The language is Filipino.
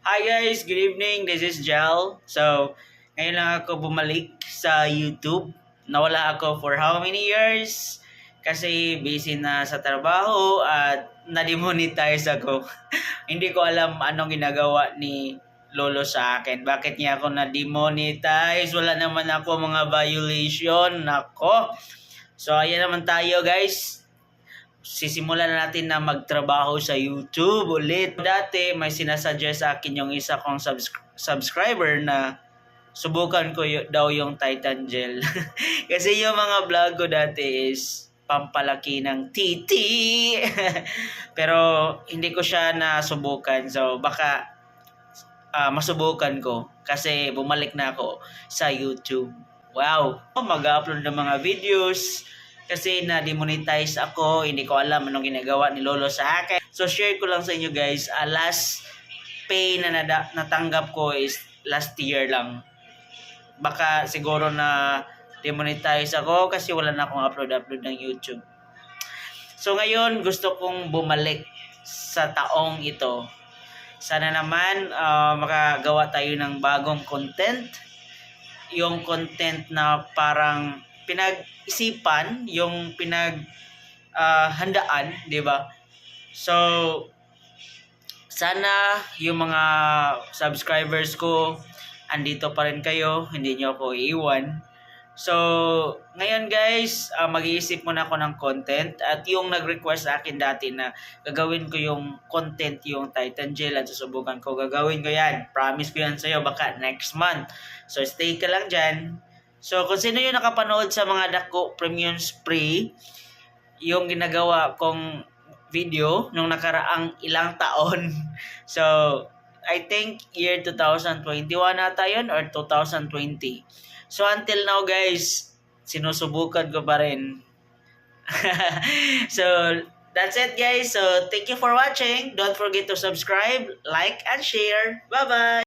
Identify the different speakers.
Speaker 1: Hi guys, good evening. This is Jel. So, ngayon lang ako bumalik sa YouTube. Nawala ako for how many years? Kasi busy na sa trabaho at na-demonetize ako. Hindi ko alam anong ginagawa ni Lolo sa akin. Bakit niya ako na-demonetize? Wala naman ako mga violation. Nako. So, ayan naman tayo guys. Sisimulan na natin na magtrabaho sa YouTube ulit. Dati may sinasuggest sa akin yung isa kong subscriber na subukan ko daw yung Titan Gel. Kasi yung mga vlog ko dati is pampalaki ng titi. Pero hindi ko siya nasubukan. So baka masubukan ko kasi bumalik na ako sa YouTube. Wow! Mag-upload ng mga videos kasi na-demonetize ako. Hindi ko alam anong ginagawa ni Lolo sa akin. So share ko lang sa inyo guys. Last pay na natanggap ko is last year lang. Baka siguro na demonetize ako kasi wala na akong upload ng YouTube. So ngayon gusto kong bumalik sa taong ito. Sana naman makagawa tayo ng bagong content. Yung content na parang pinag-isipan, yung handaan, di ba? So, sana yung mga subscribers ko, andito pa rin kayo, hindi nyo ako iiwan. So, ngayon guys, mag-iisip muna ako ng content at yung nag-request sa akin dati na gagawin ko yung content, yung Titan Gel at susubukan ko, gagawin ko yan. Promise ko yan sa'yo, baka next month. So, stay ka lang dyan. So, kung sino yung nakapanood sa mga Dako Premium Spree, yung ginagawa kong video nung nakaraang ilang taon. So, I think year 2021 nata yun or 2020. So until now guys, sinusubukan ko pa rin. So that's it guys. So thank you for watching. Don't forget to subscribe, like, and share. Bye-bye!